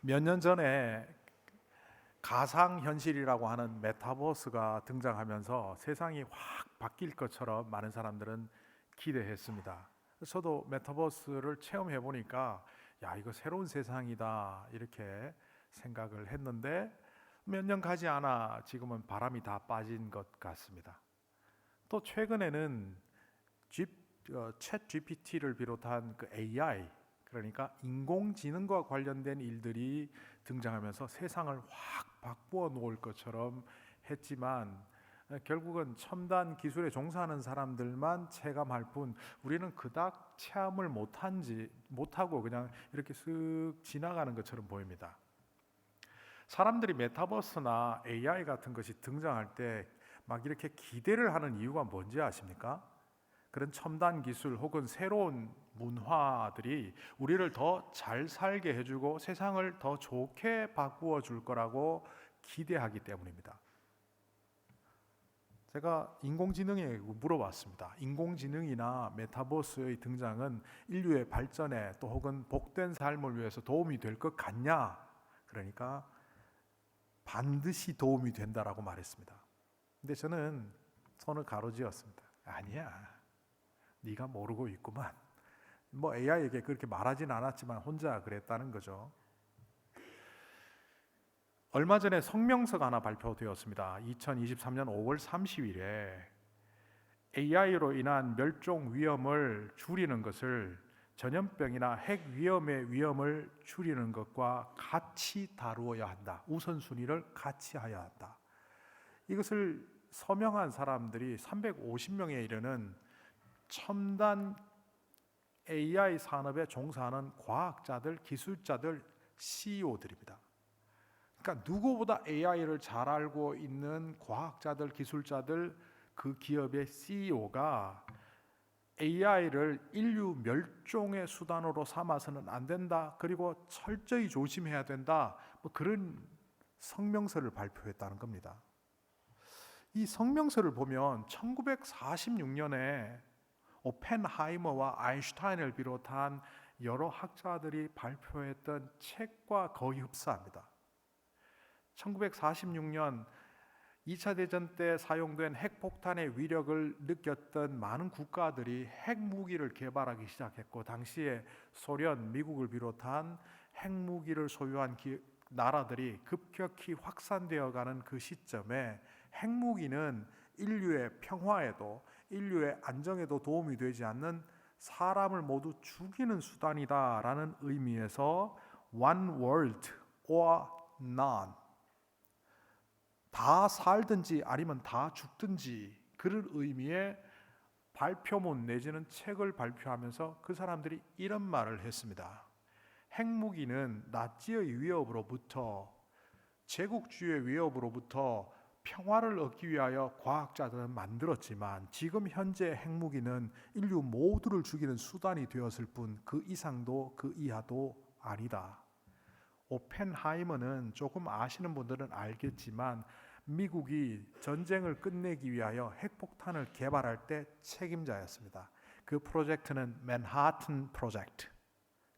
몇 년 전에 가상현실이라고 하는 메타버스가 등장하면서 세상이 확 바뀔 것처럼 많은 사람들은 기대했습니다. 저도 메타버스를 체험해 보니까 야, 이거 새로운 세상이다 이렇게 생각을 했는데 몇 년 가지 않아 지금은 바람이 다 빠진 것 같습니다. 또 최근에는 챗 GPT를 비롯한 그 AI, 그러니까 인공지능과 관련된 일들이 등장하면서 세상을 확 바꾸어 놓을 것처럼 했지만 결국은 첨단 기술에 종사하는 사람들만 체감할 뿐 우리는 그닥 체험을 못하고 그냥 이렇게 쓱 지나가는 것처럼 보입니다. 사람들이 메타버스나 AI 같은 것이 등장할 때 막 이렇게 기대를 하는 이유가 뭔지 아십니까? 그런 첨단 기술 혹은 새로운 문화들이 우리를 더 잘 살게 해주고 세상을 더 좋게 바꾸어 줄 거라고 기대하기 때문입니다. 제가 인공지능에 물어봤습니다. 인공지능이나 메타버스의 등장은 인류의 발전에 또 혹은 복된 삶을 위해서 도움이 될 것 같냐? 그러니까 반드시 도움이 된다라고 말했습니다. 근데 저는 손을 가로쥐었습니다. 아니야. 네가 모르고 있구만. 뭐 AI에게 그렇게 말하진 않았지만 혼자 그랬다는 거죠. 얼마 전에 성명서가 하나 발표되었습니다. 2023년 5월 30일에 AI로 인한 멸종 위험을 줄이는 것을 전염병이나 핵 위험의 위험을 줄이는 것과 같이 다루어야 한다. 우선순위를 같이 해야 한다. 이것을 서명한 사람들이 350명에 이르는 첨단 AI 산업에 종사하는 과학자들, 기술자들, CEO들입니다. 그러니까 누구보다 AI를 잘 알고 있는 과학자들, 기술자들, 그 기업의 CEO가 AI를 인류 멸종의 수단으로 삼아서는 안 된다. 그리고 철저히 조심해야 된다. 뭐 그런 성명서를 발표했다는 겁니다. 이 성명서를 보면 1946년에 오펜하이머와 아인슈타인을 비롯한 여러 학자들이 발표했던 책과 거의 흡사합니다. 1946년 2차 대전 때 사용된 핵폭탄의 위력을 느꼈던 많은 국가들이 핵무기를 개발하기 시작했고, 당시에 소련, 미국을 비롯한 핵무기를 소유한 나라들이 급격히 확산되어가는 그 시점에 핵무기는 인류의 평화에도 인류의 안정에도 도움이 되지 않는 사람을 모두 죽이는 수단이다라는 의미에서 One World or None, 다 살든지 아니면 다 죽든지, 그런 의미의 발표문 내지는 책을 발표하면서 그 사람들이 이런 말을 했습니다. 핵무기는 나치의 위협으로부터, 제국주의의 위협으로부터 평화를 얻기 위하여 과학자들은 만들었지만 지금 현재 핵무기는 인류 모두를 죽이는 수단이 되었을 뿐 그 이상도 그 이하도 아니다. 오펜하이머는 조금 아시는 분들은 알겠지만 미국이 전쟁을 끝내기 위하여 핵폭탄을 개발할 때 책임자였습니다. 그 프로젝트는 맨하튼 프로젝트.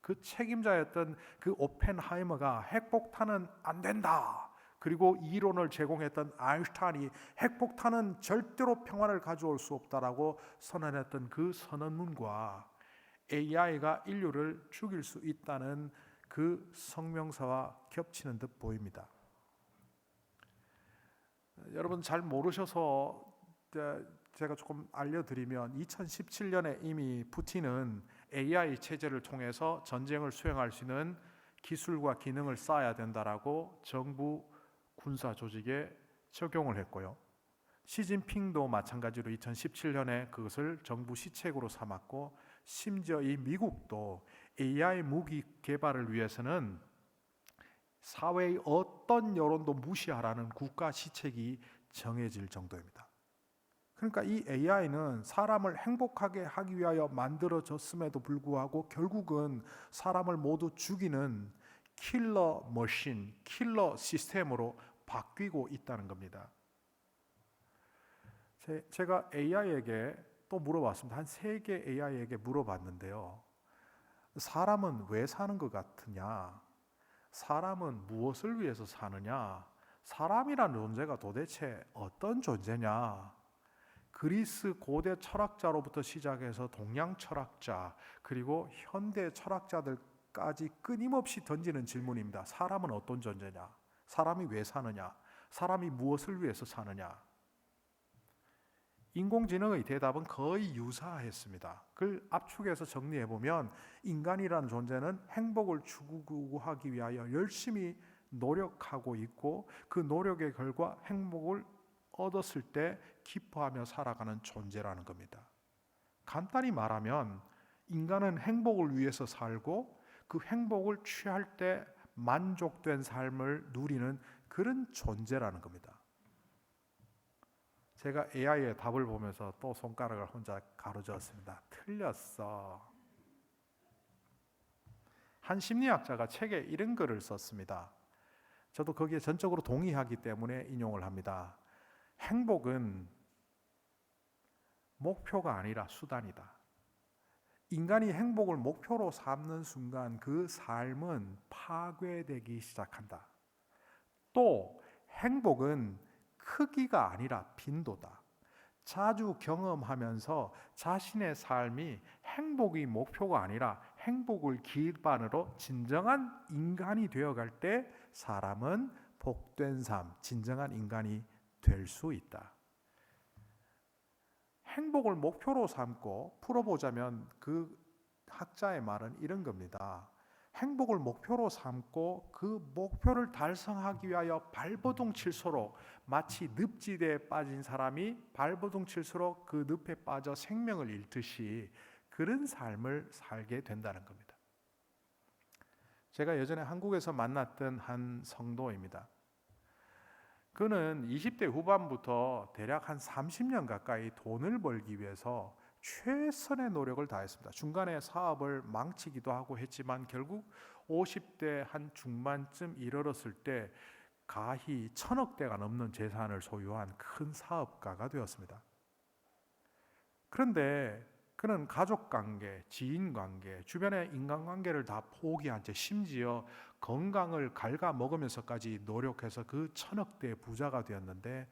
그 책임자였던 그 오펜하이머가 핵폭탄은 안 된다. 그리고 이론을 제공했던 아인슈타인이 핵폭탄은 절대로 평화를 가져올 수 없다라고 선언했던 그 선언문과 AI가 인류를 죽일 수 있다는 그 성명서와 겹치는 듯 보입니다. 여러분 잘 모르셔서 제가 조금 알려드리면 2017년에 이미 푸틴은 AI 체제를 통해서 전쟁을 수행할 수 있는 기술과 기능을 쌓아야 된다라고 정부 군사 조직에 적용을 했고요. 시진핑도 마찬가지로 2017년에 그것을 정부 시책으로 삼았고, 심지어 이 미국도 AI 무기 개발을 위해서는 사회의 어떤 여론도 무시하라는 국가 시책이 정해질 정도입니다. 그러니까 이 AI는 사람을 행복하게 하기 위하여 만들어졌음에도 불구하고 결국은 사람을 모두 죽이는 킬러 머신, 킬러 시스템으로 바뀌고 있다는 겁니다. 제가 AI에게 또 물어봤습니다. 한 3개 AI에게 물어봤는데요. 사람은 왜 사는 것 같으냐? 사람은 무엇을 위해서 사느냐? 사람이라는 존재가 도대체 어떤 존재냐? 그리스 고대 철학자로부터 시작해서 동양 철학자, 그리고 현대 철학자들까지 끊임없이 던지는 질문입니다. 사람은 어떤 존재냐? 사람이 왜 사느냐? 사람이 무엇을 위해서 사느냐? 인공지능의 대답은 거의 유사했습니다. 그걸 압축해서 정리해보면 인간이라는 존재는 행복을 추구하기 위하여 열심히 노력하고 있고, 그 노력의 결과 행복을 얻었을 때 기뻐하며 살아가는 존재라는 겁니다. 간단히 말하면 인간은 행복을 위해서 살고, 그 행복을 취할 때 만족된 삶을 누리는 그런 존재라는 겁니다. 제가 AI의 답을 보면서 또 손가락을 혼자 가로저었습니다. 틀렸어. 한 심리학자가 책에 이런 글을 썼습니다. 저도 거기에 전적으로 동의하기 때문에 인용을 합니다. 행복은 목표가 아니라 수단이다. 인간이 행복을 목표로 삼는 순간 그 삶은 파괴되기 시작한다. 또 행복은 크기가 아니라 빈도다. 자주 경험하면서 자신의 삶이 행복이 목표가 아니라 행복을 기반으로 진정한 인간이 되어갈 때 사람은 복된 삶, 진정한 인간이 될 수 있다. 행복을 목표로 삼고 풀어보자면 그 학자의 말은 이런 겁니다. 행복을 목표로 삼고 그 목표를 달성하기 위하여 발버둥칠수록, 마치 늪지대에 빠진 사람이 발버둥칠수록 그 늪에 빠져 생명을 잃듯이 그런 삶을 살게 된다는 겁니다. 제가 예전에 한국에서 만났던 한 성도입니다. 그는 20대 후반부터 대략 한 30년 가까이 돈을 벌기 위해서 최선의 노력을 다했습니다. 중간에 사업을 망치기도 하고 했지만 결국 50대 한 중반쯤 이르렀을 때 가히 1,000억대가 넘는 재산을 소유한 큰 사업가가 되었습니다. 그런데 그는 가족관계, 지인관계, 주변의 인간관계를 다 포기한 채 심지어 건강을 갉아먹으면서까지 노력해서 그 1,000억대 부자가 되었는데,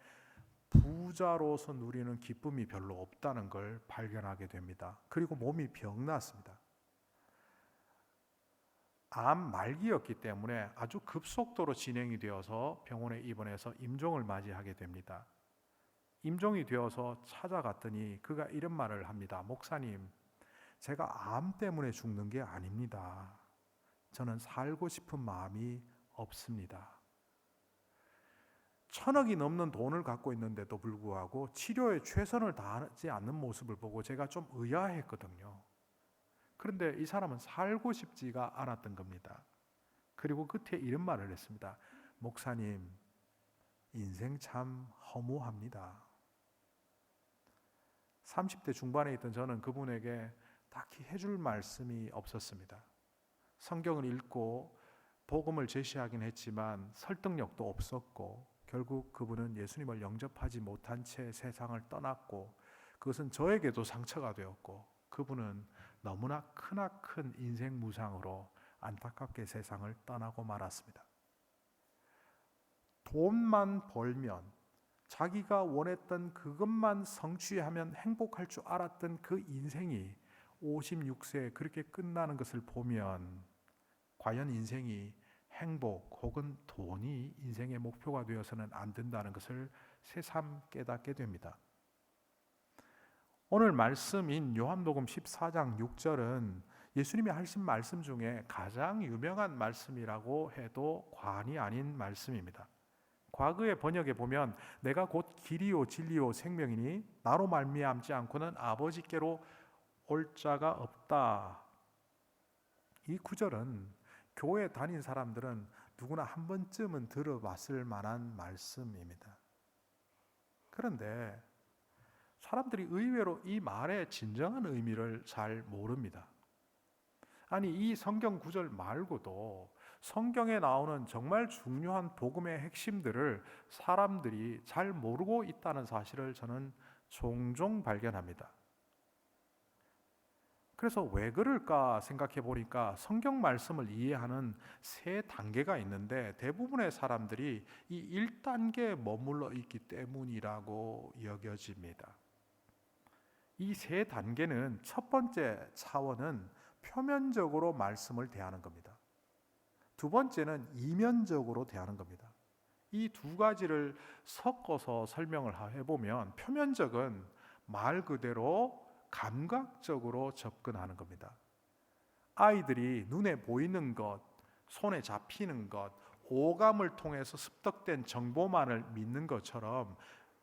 부자로서 누리는 기쁨이 별로 없다는 걸 발견하게 됩니다. 그리고 몸이 병났습니다. 암 말기였기 때문에 아주 급속도로 진행이 되어서 병원에 입원해서 임종을 맞이하게 됩니다. 임종이 되어서 찾아갔더니 그가 이런 말을 합니다. 목사님, 제가 암 때문에 죽는 게 아닙니다. 저는 살고 싶은 마음이 없습니다. 1,000억이 넘는 돈을 갖고 있는데도 불구하고 치료에 최선을 다하지 않는 모습을 보고 제가 좀 의아했거든요. 그런데 이 사람은 살고 싶지가 않았던 겁니다. 그리고 끝에 이런 말을 했습니다. 목사님, 인생 참 허무합니다. 30대 중반에 있던 저는 그분에게 딱히 해줄 말씀이 없었습니다. 성경을 읽고 복음을 제시하긴 했지만 설득력도 없었고, 결국 그분은 예수님을 영접하지 못한 채 세상을 떠났고, 그것은 저에게도 상처가 되었고, 그분은 너무나 크나큰 인생 무상으로 안타깝게 세상을 떠나고 말았습니다. 돈만 벌면, 자기가 원했던 그것만 성취하면 행복할 줄 알았던 그 인생이 56세에 그렇게 끝나는 것을 보면 과연 인생이 행복 혹은 돈이 인생의 목표가 되어서는 안 된다는 것을 새삼 깨닫게 됩니다. 오늘 말씀인 요한복음 14장 6절은 예수님이 하신 말씀 중에 가장 유명한 말씀이라고 해도 과언이 아닌 말씀입니다. 과거의 번역에 보면 내가 곧 길이요 진리요 생명이니 나로 말미암지 않고는 아버지께로 올 자가 없다. 이 구절은 교회 다닌 사람들은 누구나 한 번쯤은 들어봤을 만한 말씀입니다. 그런데 사람들이 의외로 이 말의 진정한 의미를 잘 모릅니다. 아니, 이 성경 구절 말고도 성경에 나오는 정말 중요한 복음의 핵심들을 사람들이 잘 모르고 있다는 사실을 저는 종종 발견합니다. 그래서 왜 그럴까 생각해 보니까 성경 말씀을 이해하는 세 단계가 있는데 대부분의 사람들이 이 1단계에 머물러 있기 때문이라고 여겨집니다. 이 세 단계는 첫 번째 차원은 표면적으로 말씀을 대하는 겁니다. 두 번째는 이면적으로 대하는 겁니다. 이 두 가지를 섞어서 설명을 해보면 표면적은 말 그대로 감각적으로 접근하는 겁니다. 아이들이 눈에 보이는 것, 손에 잡히는 것, 오감을 통해서 습득된 정보만을 믿는 것처럼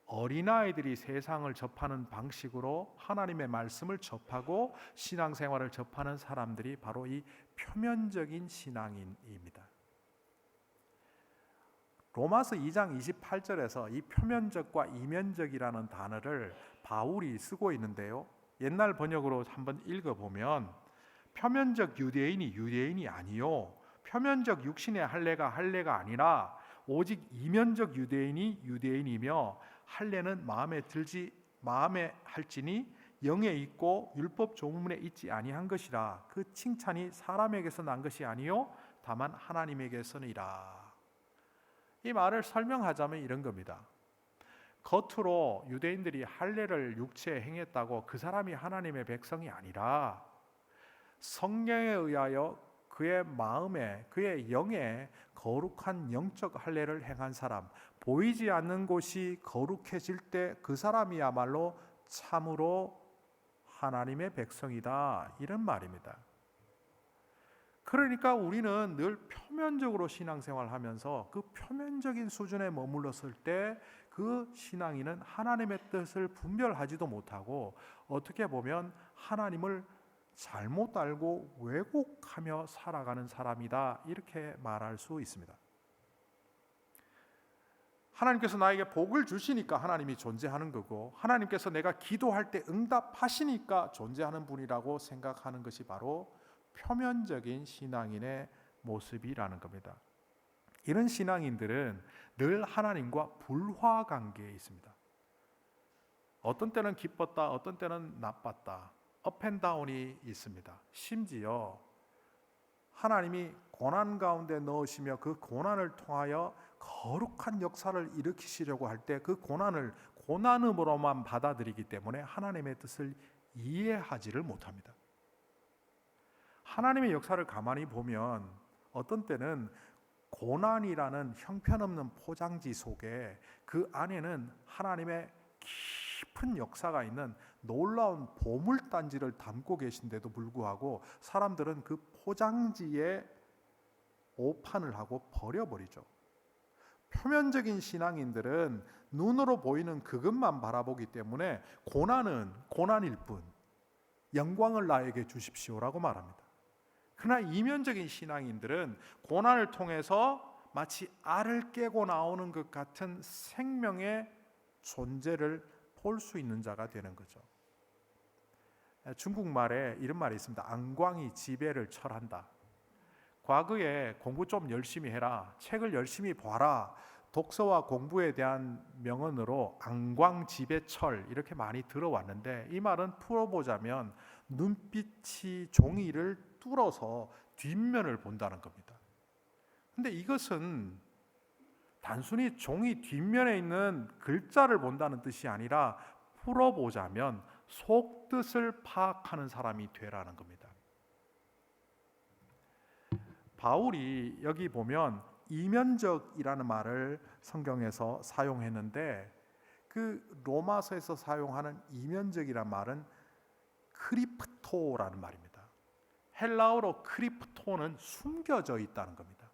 어린아이들이 세상을 접하는 방식으로 하나님의 말씀을 접하고 신앙생활을 접하는 사람들이 바로 이 표면적인 신앙인입니다. 로마서 2장 28절에서 이 표면적과 이면적이라는 단어를 바울이 쓰고 있는데요. 옛날 번역으로 한번 읽어보면 표면적 유대인이 유대인이 아니요 표면적 육신의 할례가 할례가 아니라 오직 이면적 유대인이 유대인이며 할례는 마음에 할지니 영에 있고 율법 조문에 있지 아니한 것이라. 그 칭찬이 사람에게서 난 것이 아니요 다만 하나님에게서니라. 이 말을 설명하자면 이런 겁니다. 겉으로 유대인들이 할례를 육체에 행했다고 그 사람이 하나님의 백성이 아니라 성령에 의하여 그의 마음에 그의 영에 거룩한 영적 할례를 행한 사람, 보이지 않는 곳이 거룩해질 때 그 사람이야말로 참으로 하나님의 백성이다, 이런 말입니다. 그러니까 우리는 늘 표면적으로 신앙생활을 하면서 그 표면적인 수준에 머물렀을 때 그 신앙인은 하나님의 뜻을 분별하지도 못하고 어떻게 보면 하나님을 잘못 알고 왜곡하며 살아가는 사람이다, 이렇게 말할 수 있습니다. 하나님께서 나에게 복을 주시니까 하나님이 존재하는 거고 하나님께서 내가 기도할 때 응답하시니까 존재하는 분이라고 생각하는 것이 바로 표면적인 신앙인의 모습이라는 겁니다. 이런 신앙인들은 늘 하나님과 불화 관계에 있습니다. 어떤 때는 기뻤다, 어떤 때는 나빴다, 업앤다운이 있습니다. 심지어 하나님이 고난 가운데 넣으시며 그 고난을 통하여 거룩한 역사를 일으키시려고 할 때 그 고난을 고난음으로만 받아들이기 때문에 하나님의 뜻을 이해하지를 못합니다. 하나님의 역사를 가만히 보면 어떤 때는 고난이라는 형편없는 포장지 속에 그 안에는 하나님의 깊은 역사가 있는 놀라운 보물단지를 담고 계신데도 불구하고 사람들은 그 포장지에 오판을 하고 버려버리죠. 표면적인 신앙인들은 눈으로 보이는 그것만 바라보기 때문에 고난은 고난일 뿐, 영광을 나에게 주십시오라고 말합니다. 그러나 이면적인 신앙인들은 고난을 통해서 마치 알을 깨고 나오는 것 같은 생명의 존재를 볼 수 있는 자가 되는 거죠. 중국말에 이런 말이 있습니다. 안광이 지배를 철한다. 과거에 공부 좀 열심히 해라, 책을 열심히 봐라, 독서와 공부에 대한 명언으로 안광지배철 이렇게 많이 들어왔는데 이 말은 풀어보자면 눈빛이 종이를 뚫어서 뒷면을 본다는 겁니다. 근데 이것은 단순히 종이 뒷면에 있는 글자를 본다는 뜻이 아니라 풀어보자면 속뜻을 파악하는 사람이 되라는 겁니다. 바울이 여기 보면 이면적이라는 말을 성경에서 사용했는데 그 로마서에서 사용하는 이면적이라는 말은 크리프토라는 말입니다. 헬라어로 크리프토는 숨겨져 있다는 겁니다.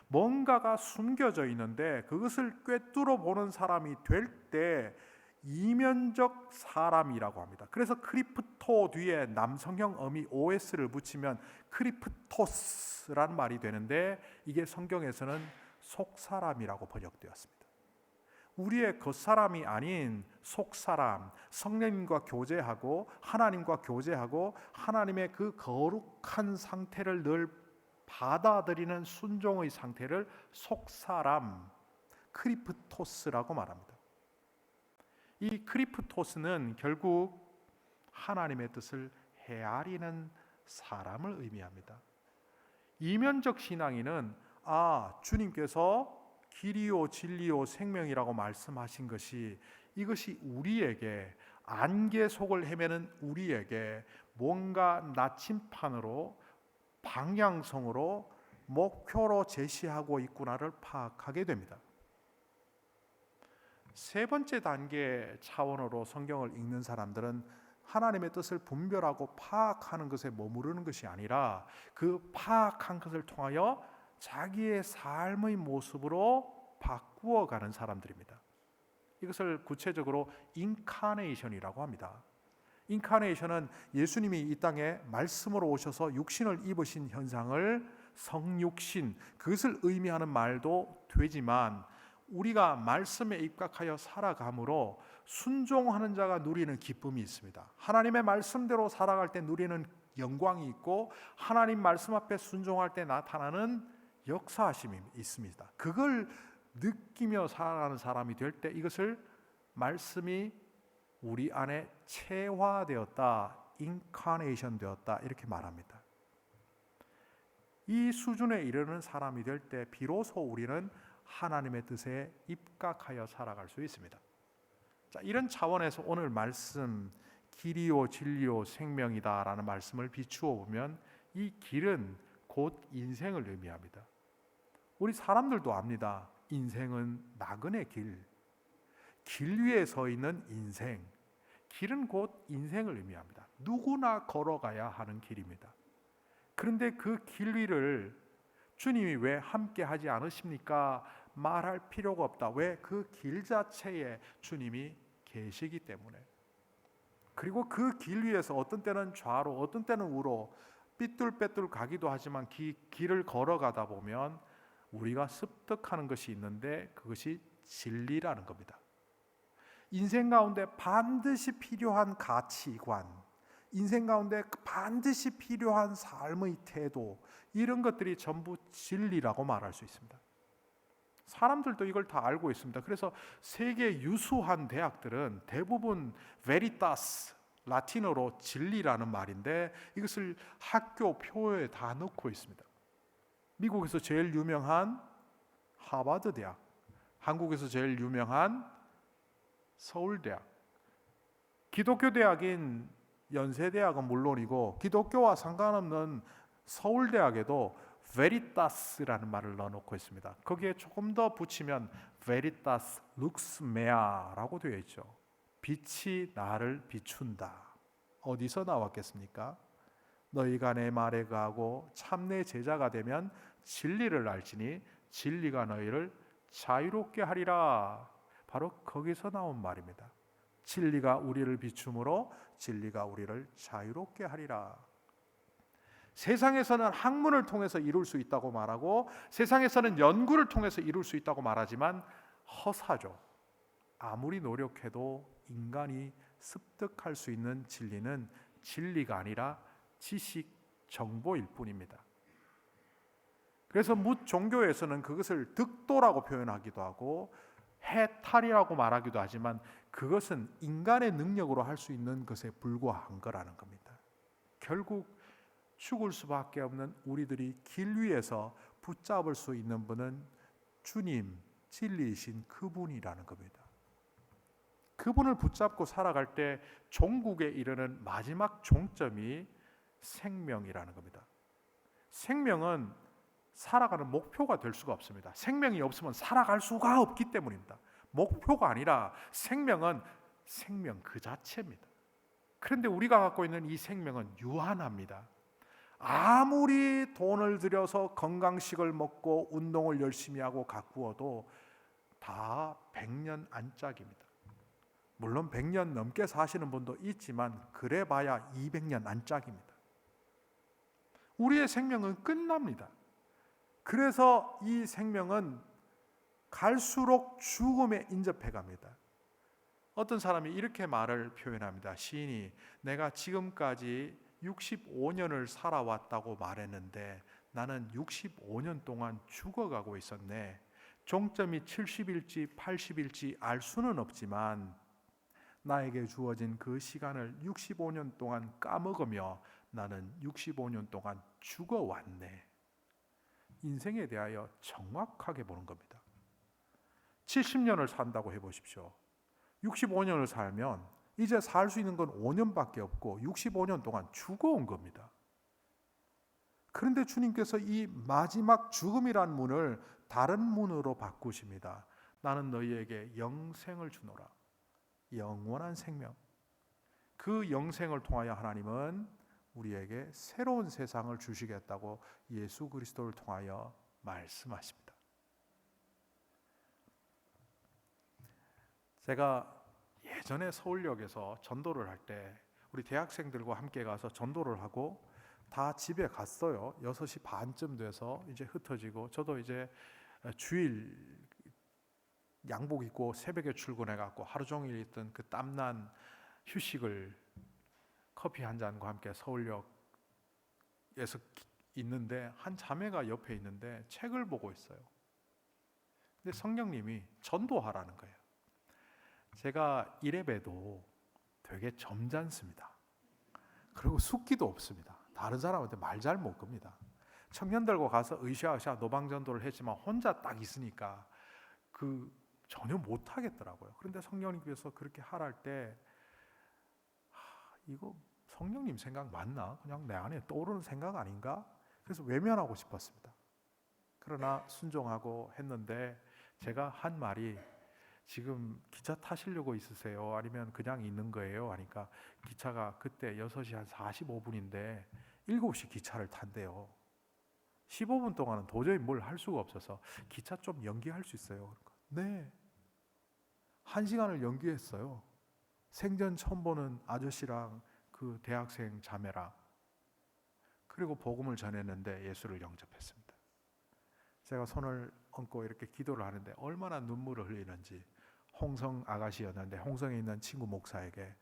뭔가가 숨겨져 있는데 그것을 꿰뚫어 보는 사람이 될 때 이면적 사람이라고 합니다. 그래서 크리프토 뒤에 남성형 어미 OS를 붙이면 크리프토스라는 말이 되는데 이게 성경에서는 속사람이라고 번역되었습니다. 우리의 겉사람이 아닌 속사람, 성령님과 교제하고 하나님과 교제하고 하나님의 그 거룩한 상태를 늘 받아들이는 순종의 상태를 속사람, 크리프토스라고 말합니다. 이 크리프토스는 결국 하나님의 뜻을 헤아리는 사람을 의미합니다. 이면적 신앙인은 주님께서 길이요 진리요 생명이라고 말씀하신 것이 이것이 우리에게 안개 속을 헤매는 우리에게 뭔가 나침판으로 방향성으로 목표로 제시하고 있구나를 파악하게 됩니다. 세 번째 단계 차원으로 성경을 읽는 사람들은 하나님의 뜻을 분별하고 파악하는 것에 머무르는 것이 아니라 그 파악한 것을 통하여 자기의 삶의 모습으로 바꾸어가는 사람들입니다. 이것을 구체적으로 인카네이션이라고 합니다. 인카네이션은 예수님이 이 땅에 말씀으로 오셔서 육신을 입으신 현상을 성육신, 그것을 의미하는 말도 되지만 우리가 말씀에 입각하여 살아감으로 순종하는 자가 누리는 기쁨이 있습니다. 하나님의 말씀대로 살아갈 때 누리는 영광이 있고 하나님 말씀 앞에 순종할 때 나타나는 역사하심이 있습니다. 그걸 느끼며 살아가는 사람이 될 때 이것을 말씀이 우리 안에 체화되었다, 인카네이션 되었다 이렇게 말합니다. 이 수준에 이르는 사람이 될 때 비로소 우리는 하나님의 뜻에 입각하여 살아갈 수 있습니다. 자, 이런 차원에서 오늘 말씀 길이요 진리요 생명이다라는 말씀을 비추어 보면 이 길은 곧 인생을 의미합니다. 우리 사람들도 압니다. 인생은 나그네 길 위에 서 있는 인생. 길은 곧 인생을 의미합니다. 누구나 걸어가야 하는 길입니다. 그런데 그 길 위를 주님이 왜 함께 하지 않으십니까? 말할 필요가 없다. 왜? 그 길 자체에 주님이 계시기 때문에. 그리고 그 길 위에서 어떤 때는 좌로 어떤 때는 우로 삐뚤빼뚤 가기도 하지만 길을 걸어가다 보면 우리가 습득하는 것이 있는데 그것이 진리라는 겁니다. 인생 가운데 반드시 필요한 가치관, 인생 가운데 반드시 필요한 삶의 태도, 이런 것들이 전부 진리라고 말할 수 있습니다. 사람들도 이걸 다 알고 있습니다. 그래서 세계 유수한 대학들은 대부분 베리타스, 라틴어로 진리라는 말인데 이것을 학교 표에 다 넣고 있습니다. 미국에서 제일 유명한 하버드 대학, 한국에서 제일 유명한 서울대학, 기독교 대학인 연세대학은 물론이고 기독교와 상관없는 서울대학에도 베리타스라는 말을 넣어놓고 있습니다. 거기에 조금 더 붙이면 베리타스 룩스 메아라고 되어 있죠. 빛이 나를 비춘다. 어디서 나왔겠습니까? 너희가 내 말에 거하고 참내 제자가 되면 진리를 알지니 진리가 너희를 자유롭게 하리라. 바로 거기서 나온 말입니다. 진리가 우리를 비춤으로 진리가 우리를 자유롭게 하리라. 세상에서는 학문을 통해서 이룰 수 있다고 말하고 세상에서는 연구를 통해서 이룰 수 있다고 말하지만 허사죠. 아무리 노력해도 인간이 습득할 수 있는 진리는 진리가 아니라 지식, 정보일 뿐입니다. 그래서 뭇 종교에서는 그것을 득도라고 표현하기도 하고 해탈이라고 말하기도 하지만 그것은 인간의 능력으로 할 수 있는 것에 불과한 거라는 겁니다. 결국 죽을 수밖에 없는 우리들이 길 위에서 붙잡을 수 있는 분은 주님, 진리이신 그분이라는 겁니다. 그분을 붙잡고 살아갈 때 종국에 이르는 마지막 종점이 생명이라는 겁니다. 생명은 살아가는 목표가 될 수가 없습니다. 생명이 없으면 살아갈 수가 없기 때문입니다. 목표가 아니라 생명은 생명 그 자체입니다. 그런데 우리가 갖고 있는 이 생명은 유한합니다. 아무리 돈을 들여서 건강식을 먹고 운동을 열심히 하고 가꾸어도 다 100년 안짝입니다. 물론 100년 넘게 사시는 분도 있지만 그래봐야 200년 안짝입니다. 우리의 생명은 끝납니다. 그래서 이 생명은 갈수록 죽음에 인접해 갑니다. 어떤 사람이 이렇게 말을 표현합니다. 시인이 내가 지금까지 65년을 살아왔다고 말했는데 나는 65년 동안 죽어가고 있었네. 종점이 70일지 80일지 알 수는 없지만 나에게 주어진 그 시간을 65년 동안 까먹으며 나는 65년 동안 죽어왔네. 인생에 대하여 정확하게 보는 겁니다. 70년을 산다고 해보십시오. 65년을 살면 이제 살 수 있는 건 5년밖에 없고 65년 동안 죽어온 겁니다. 그런데 주님께서 이 마지막 죽음이란 문을 다른 문으로 바꾸십니다. 나는 너희에게 영생을 주노라. 영원한 생명. 그 영생을 통하여 하나님은 우리에게 새로운 세상을 주시겠다고 예수 그리스도를 통하여 말씀하십니다. 제가 예전에 서울역에서 전도를 할 때 우리 대학생들과 함께 가서 전도를 하고 다 집에 갔어요. 6시 반쯤 돼서 이제 흩어지고, 저도 이제 주일 양복 입고 새벽에 출근해 갖고 하루 종일 있던 그 땀난 휴식을 커피 한 잔과 함께 서울역에서 있는데 한 자매가 옆에 있는데 책을 보고 있어요. 근데 성령님이 전도하라는 거예요. 제가 이래봬도 되게 점잖습니다. 그리고 숙기도 없습니다. 다른 사람한테 말 잘 못 겁니다. 청년들과 가서 으쌰으쌰 노방전도를 했지만 혼자 딱 있으니까 전혀 못 하겠더라고요. 그런데 성령님께서 그렇게 하랄 때 이거 성령님 생각 맞나? 그냥 내 안에 떠오르는 생각 아닌가? 그래서 외면하고 싶었습니다. 그러나 순종하고 했는데 제가 한 말이, 지금 기차 타시려고 있으세요? 아니면 그냥 있는 거예요? 하니까 기차가 그때 6시 한 45분인데 7시 기차를 탄대요. 15분 동안은 도저히 뭘 할 수가 없어서 기차 좀 연기할 수 있어요? 네. 1시간을 연기했어요. 생전 처음 보는 아저씨랑 그 대학생 자매랑. 그리고 복음을 전했는데 예수를 영접했습니다. 제가 손을 얹고 이렇게 기도를 하는데 얼마나 눈물을 흘리는지. 홍성 아가씨였는데 홍성에 있는 친구 목사에게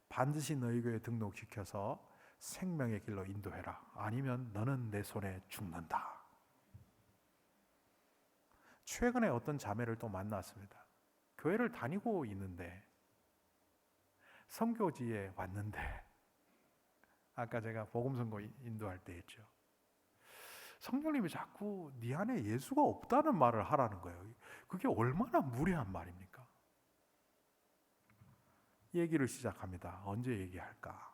반드시 너희 교회에 등록시켜서 생명의 길로 인도해라. 아니면 너는 내 손에 죽는다. 최근에 어떤 자매를 또 만났습니다. 교회를 다니고 있는데 선교지에 왔는데, 아까 제가 복음 선고 인도할 때 했죠. 성령님이 자꾸 네 안에 예수가 없다는 말을 하라는 거예요. 그게 얼마나 무례한 말입니까? 얘기를 시작합니다. 언제 얘기할까?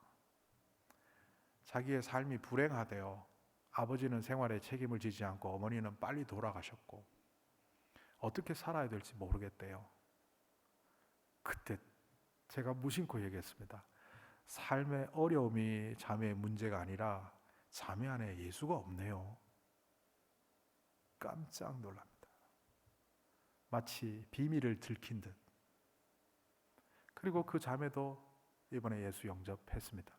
자기의 삶이 불행하대요. 아버지는 생활에 책임을 지지 않고 어머니는 빨리 돌아가셨고 어떻게 살아야 될지 모르겠대요. 그때 제가 무심코 얘기했습니다. 삶의 어려움이 자매의 문제가 아니라 자매 안에 예수가 없네요. 깜짝 놀랍니다. 마치 비밀을 들킨 듯. 그리고 그 자매도 이번에 예수 영접했습니다.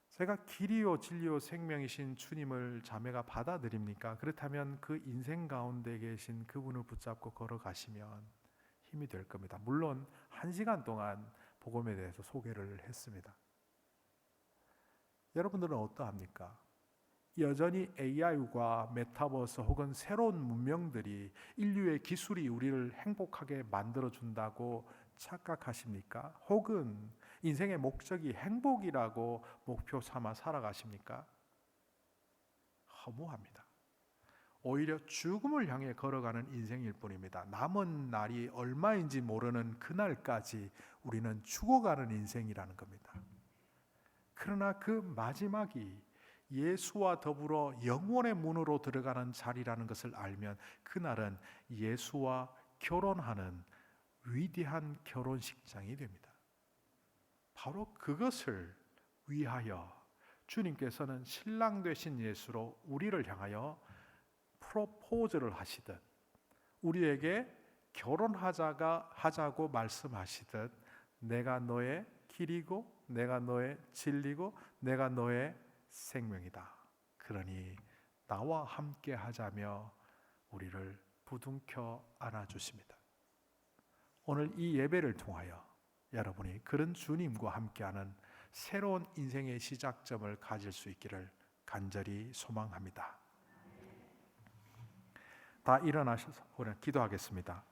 제가 길이요 진리요 생명이신 주님을 자매가 받아들입니까? 그렇다면 그 인생 가운데 계신 그분을 붙잡고 걸어가시면 힘이 될 겁니다. 물론 1시간 동안 복음에 대해서 소개를 했습니다. 여러분들은 어떠합니까? 여전히 AI와 메타버스 혹은 새로운 문명들이 인류의 기술이 우리를 행복하게 만들어준다고 착각하십니까? 혹은 인생의 목적이 행복이라고 목표 삼아 살아가십니까? 허무합니다. 오히려 죽음을 향해 걸어가는 인생일 뿐입니다. 남은 날이 얼마인지 모르는 그날까지 우리는 죽어가는 인생이라는 겁니다. 그러나 그 마지막이 예수와 더불어 영원의 문으로 들어가는 자리라는 것을 알면 그날은 예수와 결혼하는 위대한 결혼식장이 됩니다. 바로 그것을 위하여 주님께서는 신랑 되신 예수로 우리를 향하여 프로포즈를 하시듯, 우리에게 결혼하자고 말씀하시듯, 내가 너의 길이고 내가 너의 진리고 내가 너의 생명이다. 그러니 나와 함께 하자며 우리를 부둥켜 안아주십니다. 오늘 이 예배를 통하여 여러분이 그런 주님과 함께하는 새로운 인생의 시작점을 가질 수 있기를 간절히 소망합니다. 다 일어나셔서 우리는 기도하겠습니다.